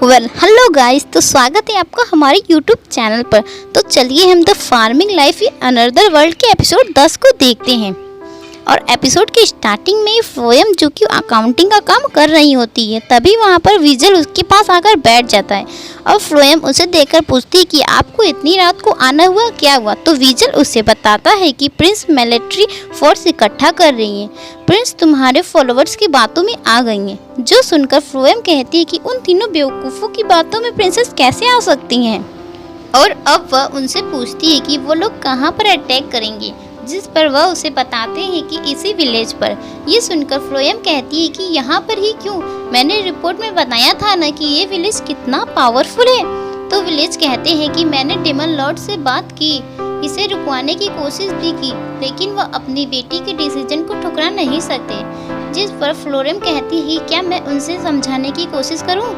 Hello guys, तो स्वागत है आपका हमारे यूट्यूब चैनल पर। तो चलिए हम the farming life in another world के एपिसोड 10 को देखते हैं। और एपिसोड की स्टार्टिंग में फ्लोएम जो कि अकाउंटिंग का काम कर रही होती है, तभी वहाँ पर विजल उसके पास आकर बैठ जाता है और फ्लोएम उसे देखकर पूछती है कि आपको इतनी रात को आना हुआ, क्या हुआ। तो विजल उसे बताता है कि प्रिंस मिलिट्री फोर्स इकट्ठा कर रही है, प्रिंस तुम्हारे फॉलोअर्स की बातों में आ गई हैं। जो सुनकर फ्लोएम कहती है कि उन तीनों बेवकूफ़ों की बातों में प्रिंसेस कैसे आ सकती हैं, और अब वह उनसे पूछती है कि वो लोग कहाँ पर अटैक करेंगे, जिस पर वह उसे बताते हैं कि इसी विलेज पर। ये सुनकर फ्लोएम कहती है कि यहाँ पर ही क्यों, मैंने रिपोर्ट में बताया था ना कि ये विलेज कितना पावरफुल है। तो विलेज कहते हैं कि मैंने डेमन लॉर्ड से बात की, इसे रुकवाने की कोशिश भी की, लेकिन वह अपनी बेटी के डिसीजन को ठुकरा नहीं सकते। जिस पर फ्लोएम कहती है क्या मैं उनसे समझाने की कोशिश करूं?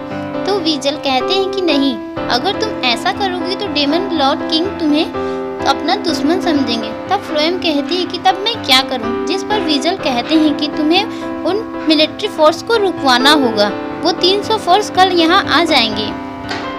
तो विजल कहते हैं कि नहीं, अगर तुम ऐसा करोगी तो डेमन लॉर्ड किंग तुम्हें अपना दुश्मन समझेंगे। तब फ्लोएम कहती है कि तब मैं क्या करूं? जिस पर विजल कहते हैं कि तुम्हें उन मिलिट्री फोर्स को रुकवाना होगा, वो 300 फोर्स कल यहाँ आ जाएंगे।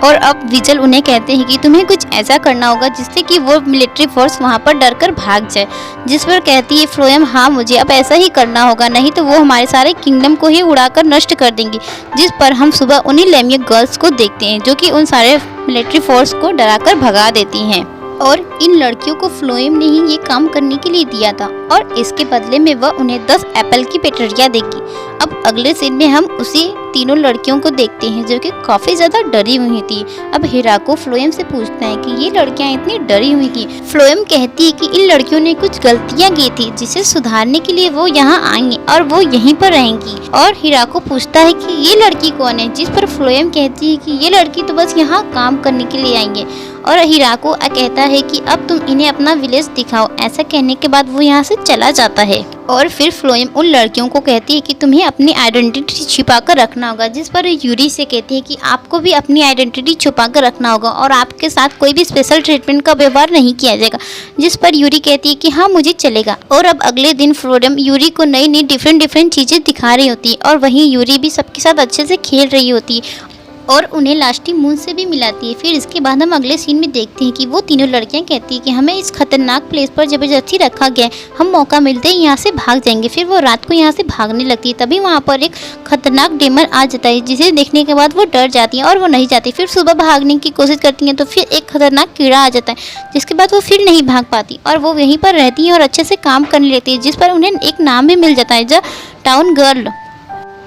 और अब विजल उन्हें कहते हैं कि तुम्हें कुछ ऐसा करना होगा जिससे कि वो मिलिट्री फोर्स वहाँ पर डरकर भाग जाए। जिस पर कहती है फ्लोएम हाँ, मुझे अब ऐसा ही करना होगा, नहीं तो वो हमारे सारे किंगडम को ही उड़ाकर नष्ट कर देंगी। जिस पर हम सुबह उन्हीं लेमिया गर्ल्स को देखते हैं जो कि उन सारे मिलिट्री फोर्स को डराकर भगा देती हैं। और इन लड़कियों को फ्लोएम ने ही ये काम करने के लिए दिया था और इसके बदले में वह उन्हें 10 एप्पल की पेटरिया देगी। अब अगले सीन में हम उसी तीनों लड़कियों को देखते हैं जो कि काफी ज्यादा डरी हुई थी। अब हिराको फ्लोएम से पूछता है कि ये लड़कियां इतनी डरी हुई की। फ्लोएम कहती है कि इन लड़कियों ने कुछ गलतियां की थी जिसे सुधारने के लिए वो यहाँ आएंगी और वो यहीं पर रहेंगी। और हिराको पूछता है कि ये लड़की कौन है, जिस पर फ्लोएम कहती है कि ये लड़की तो बस यहाँ काम करने के लिए आएंगे। और हिराको कहता है कि अब तुम इन्हें अपना विलेज दिखाओ। ऐसा कहने के बाद वो यहाँ से चला जाता है। और फिर फ्लोएम उन लड़कियों को कहती है कि तुम्हें अपनी आइडेंटिटी छिपा कर रखना होगा। जिस पर यूरी से कहती है कि आपको भी अपनी आइडेंटिटी छुपा कर रखना होगा और आपके साथ कोई भी स्पेशल ट्रीटमेंट का व्यवहार नहीं किया जाएगा। जिस पर यूरी कहती है कि हाँ, मुझे चलेगा। और अब अगले दिन फ्लोएम यूरी को नई नई डिफरेंट चीज़ें दिखा रही होती है और वहीं यूरी भी सबके साथ अच्छे से खेल रही होती है और उन्हें लास्टी मून से भी मिलाती है। फिर इसके बाद हम अगले सीन में देखते हैं कि वो तीनों लड़कियां कहती हैं कि हमें इस खतरनाक प्लेस पर जबरदस्ती रखा गया है, हम मौका मिलते ही यहाँ से भाग जाएंगे। फिर वो रात को यहाँ से भागने लगती है, तभी वहाँ पर एक खतरनाक डेमन आ जाता है जिसे देखने के बाद वो डर जाती हैं और वो नहीं जाती। फिर सुबह भागने की कोशिश करती हैं तो फिर एक खतरनाक कीड़ा आ जाता है जिसके बाद वो फिर नहीं भाग पाती और वो वहीं पर रहती हैं और अच्छे से काम करने लगती है, जिस पर उन्हें एक नाम भी मिल जाता है, द टाउन गर्ल।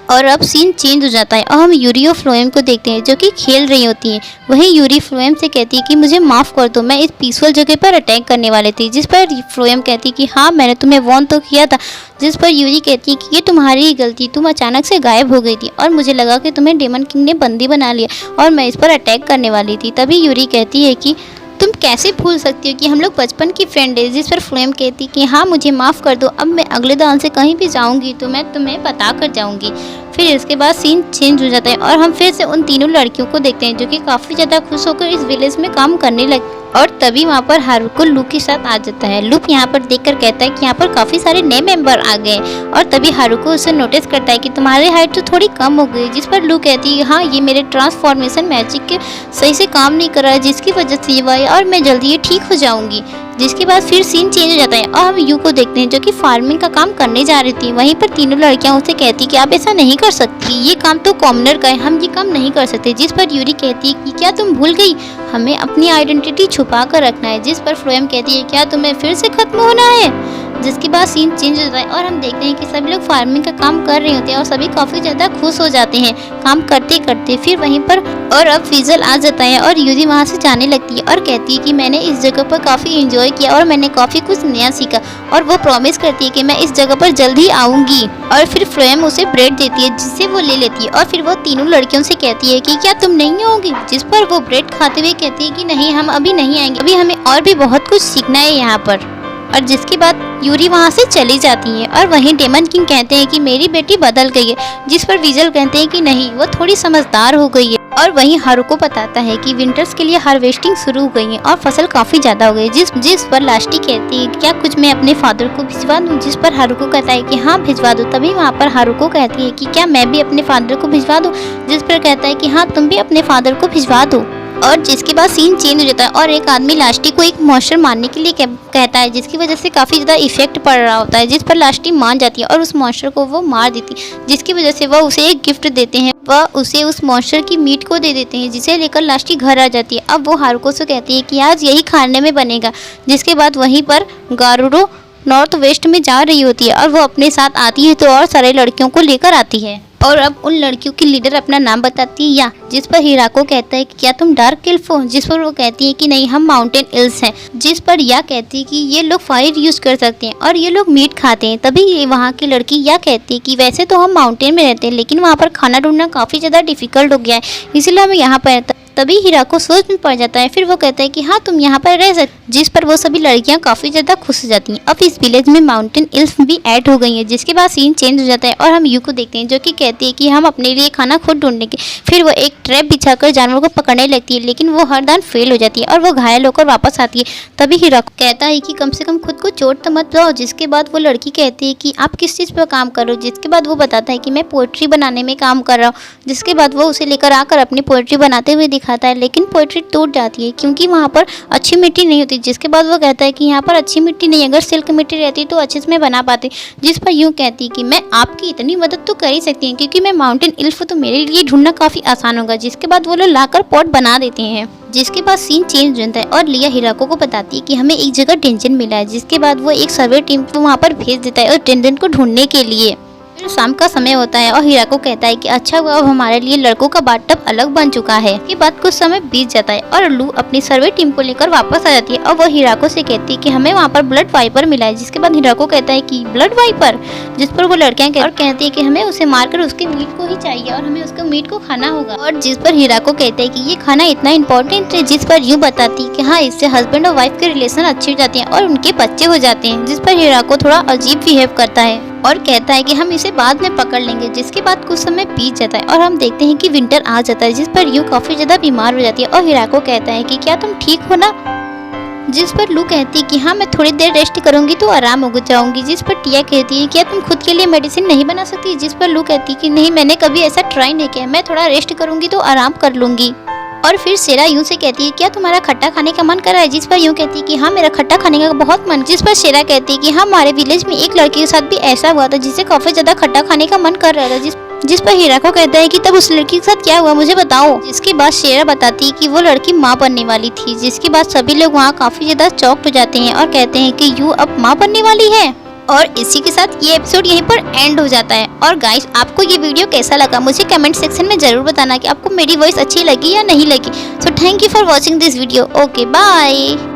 और अब सीन चेंज हो जाता है और हम यूरी और फ्लोएम को देखते हैं जो कि खेल रही होती हैं। वहीं यूरी फ्लोएम से कहती है कि मुझे माफ़ कर दो, मैं इस पीसफुल जगह पर अटैक करने वाली थी। जिस पर फ्लोएम कहती है कि हाँ, मैंने तुम्हें वार्न तो किया था। जिस पर यूरी कहती है कि ये तुम्हारी ही गलती, तुम अचानक से गायब हो गई थी और मुझे लगा कि तुम्हें डेमन किंग ने बंदी बना लिया और मैं इस पर अटैक करने वाली थी। तभी यूरी कहती है कि तुम कैसे भूल सकती हो कि हम लोग बचपन की फ्रेंड है। जिस पर फ्लोएम कहती कि हाँ, मुझे माफ़ कर दो, अब मैं अगले दान से कहीं भी जाऊंगी तो मैं तुम्हें बता कर जाऊंगी। फिर इसके बाद सीन चेंज हो जाता है और हम फिर से उन तीनों लड़कियों को देखते हैं जो कि काफ़ी ज़्यादा खुश होकर इस विलेज में काम करने लग। और तभी वहाँ पर हारुको लूप के साथ आ जाता है। लूप यहाँ पर देखकर कहता है कि यहाँ पर काफ़ी सारे नए मेंबर आ गए और तभी हारुको उसे नोटिस करता है कि तुम्हारी हाइट तो थोड़ी कम हो गई। जिस पर लूप कहती है हाँ, ये मेरे ट्रांसफॉर्मेशन मैजिक के सही से काम नहीं कर रहा है, जिसकी वजह से ये हुआ है और मैं जल्दी ये ठीक हो जाऊंगी। जिसके बाद फिर सीन चेंज हो जाता है और हम यू को देखते हैं जो कि फार्मिंग का काम करने जा रही थी। वहीं पर तीनों लड़कियां उसे कहती कि आप ऐसा नहीं कर सकती, ये काम तो कॉमनर का है, हम ये काम नहीं कर सकते। जिस पर यूरी कहती है कि क्या तुम भूल गई, हमें अपनी आइडेंटिटी छुपा कर रखना है। जिस पर फ्लोएम कहती है क्या तुम्हें फिर से खत्म होना है। जिसके बाद सीन चेंज हो जाता है और हम देखते हैं कि सभी लोग फार्मिंग का काम कर रहे होते हैं और सभी काफ़ी ज़्यादा खुश हो जाते हैं काम करते करते। फिर वहीं पर और अब फिजल आ जाता है और यूरी वहाँ से जाने लगती है और कहती है कि मैंने इस जगह पर काफ़ी एंजॉय किया और मैंने काफ़ी कुछ नया सीखा। और वो प्रॉमिस करती है कि मैं इस जगह पर जल्दी आऊँगी। और फिर फ्लोएम उसे ब्रेड देती है जिससे वो ले लेती है और फिर वो तीनों लड़कियों से कहती है कि क्या तुम नहीं आओगी। जिस पर वो ब्रेड खाते हुए कहती है कि नहीं, हम अभी नहीं आएंगे, अभी हमें और भी बहुत कुछ सीखना है यहाँ पर। और जिसके बाद यूरी वहाँ से चली जाती है और वहीं डेमन किंग कहते हैं कि मेरी बेटी बदल गई है। जिस पर विजल कहते हैं कि नहीं, वो थोड़ी समझदार हो गई है। और वहीं हारुको बताता है कि विंटर्स के लिए हार्वेस्टिंग शुरू हो गई है और फसल काफी ज्यादा हो गई है। जिस पर लास्टी कहती है क्या कुछ मैं अपने फादर को भिजवा दूं, जिस पर हारुको कहता है कि हाँ भिजवा दो। तभी वहाँ पर हारुको कहती है कि क्या मैं भी अपने फादर को भिजवा दूं, जिस पर कहता है कि हाँ तुम भी अपने फादर को भिजवा दो। और जिसके बाद सीन चेंज हो जाता है और एक आदमी लास्टी को एक मॉन्स्टर मारने के लिए कहता है, जिसकी वजह से काफ़ी ज़्यादा इफेक्ट पड़ रहा होता है, जिस पर लास्टी मान जाती है और उस मॉन्स्टर को वो मार देती है, जिसकी वजह से वह उसे एक गिफ्ट देते हैं। वह उसे उस मॉन्स्टर की मीट को दे देते हैं, जिसे लेकर लास्टी घर आ जाती है। अब वो हारुको से कहती है कि आज यही खाने में बनेगा। जिसके बाद वहीं पर गारुडो नॉर्थ वेस्ट में जा रही होती है और वो अपने साथ आती है तो और सारे लड़कियों को लेकर आती है। और अब उन लड़कियों की लीडर अपना नाम बताती है या, जिस पर हिराको कहता है कि क्या तुम डार्क एल्फ हो, जिस पर वो कहती है कि नहीं हम माउंटेन एल्फ हैं। जिस पर या कहती है कि ये लोग फायर यूज कर सकते हैं और ये लोग मीट खाते हैं। तभी ये वहाँ की लड़की या कहती है कि वैसे तो हम माउंटेन में रहते हैं लेकिन वहाँ पर खाना ढूंढना काफ़ी ज़्यादा डिफिकल्ट हो गया है, इसीलिए हम यहाँ पर। तभी हिराको सोच में पड़ जाता है। फिर वो कहता है कि हाँ तुम यहाँ पर रह सकते, जिस पर वो सभी लड़कियाँ काफ़ी ज़्यादा खुश हो जाती हैं। अब इस विलेज में माउंटेन एल्फ भी ऐड हो गई हैं, जिसके बाद सीन चेंज हो जाता है और हम यू को देखते हैं जो कि कहती है कि हम अपने लिए खाना खुद ढूंढेंगे। फिर वो एक ट्रैप बिछाकर जानवरों को पकड़ने लगती है लेकिन वो हर दान फेल हो जाती है और वो घायल होकर वापस आती है। तभी हिराको कहता है कि कम से कम खुद को चोट तो मत लगाओ। जिसके बाद वो लड़की कहती है कि आप किस चीज़ पर काम कर रहे हो, जिसके बाद वो बताता है कि मैं पोएट्री बनाने में काम कर रहा हूँ। जिसके बाद वो उसे लेकर आकर अपनी पोएट्री बनाते हुए दिखाता है लेकिन पोएट्री टूट जाती है क्योंकि वहाँ पर अच्छी मिट्टी नहीं होती। जिसके बाद वो कहता है कि यहाँ पर अच्छी मिट्टी नहीं, अगर सिल्क मिट्टी रहती तो अच्छे से मैं बना पाती। जिस पर यूँ कहती है कि मैं आपकी इतनी मदद तो कर ही सकती हूँ क्योंकि मैं माउंटेन एल्फ तो मेरे लिए ढूंढना काफ़ी आसान होगा। जिसके बाद वो लोग लाकर पॉट बना देते हैं। जिसके बाद सीन चेंज हो जाता है और लिया हिराको को बताती है कि हमें एक जगह डेंजन मिला है। जिसके बाद वो एक सर्वे टीम को वहाँ पर भेज देता है और डेंजन को ढूंढने के लिए। फिर शाम का समय होता है और हिराको कहता है कि अच्छा हुआ अब हमारे लिए लड़कों का बाथटब अलग बन चुका है। इसके बाद कुछ समय बीत जाता है और लू अपनी सर्वे टीम को लेकर वापस आ जाती है और वो हिराको से कहती है कि हमें वहाँ पर ब्लड वाइपर मिला है। जिसके बाद हिराको कहता है कि ब्लड वाइपर, जिस पर वो लड़कियां कहती है कि हमें उसे मारकर उसके मीट को ही चाहिए और हमें उसके मीट को खाना होगा। और जिस पर हिराको कहता है कि ये खाना इतना इम्पोर्टेंट है। जिस पर यूँ बताती है कि हाँ इससे हस्बैंड और वाइफ के रिलेशन अच्छे हो जाते हैं और उनके बच्चे हो जाते हैं। जिस पर हिराको थोड़ा अजीब बिहेव करता है और कहता है कि हम इसे बाद में पकड़ लेंगे। जिसके बाद कुछ समय बीत जाता है और हम देखते हैं कि विंटर आ जाता है। जिस पर यू काफी ज्यादा बीमार हो जाती है और हिराको कहता है कि क्या तुम ठीक हो ना। जिस पर लू कहती है कि हाँ मैं थोड़ी देर रेस्ट करूंगी तो आराम हो जाऊंगी। जिस पर टिया कहती है क्या तुम खुद के लिए मेडिसिन नहीं बना सकती। जिस पर लू कहती है कि नहीं मैंने कभी ऐसा ट्राई नहीं किया, मैं थोड़ा रेस्ट करूंगी तो आराम कर लूंगी। और फिर सेरा यूं से कहती है क्या तुम्हारा खट्टा खाने का मन कर रहा है। जिस पर यूं कहती है कि हाँ मेरा खट्टा खाने का बहुत मन। जिस पर सेरा कहती है कि हाँ हमारे विलेज में एक लड़की के साथ भी ऐसा हुआ था जिसे काफी ज्यादा खट्टा खाने का मन कर रहा था। जिस पर हिराको कहता है कि तब उस लड़की के साथ क्या हुआ मुझे बताओ। जिसके बाद शेरा बताती है कि वो लड़की माँ बनने वाली थी। जिसके बाद सभी लोग वहाँ काफी ज्यादा चौक हो जाते हैं और कहते हैं कि यू अब माँ बनने वाली है। और इसी के साथ ये एपिसोड यहीं पर एंड हो जाता है। और गाइस आपको ये वीडियो कैसा लगा मुझे कमेंट सेक्शन में जरूर बताना कि आपको मेरी वॉइस अच्छी लगी या नहीं लगी। So thank you for watching this video. Okay bye.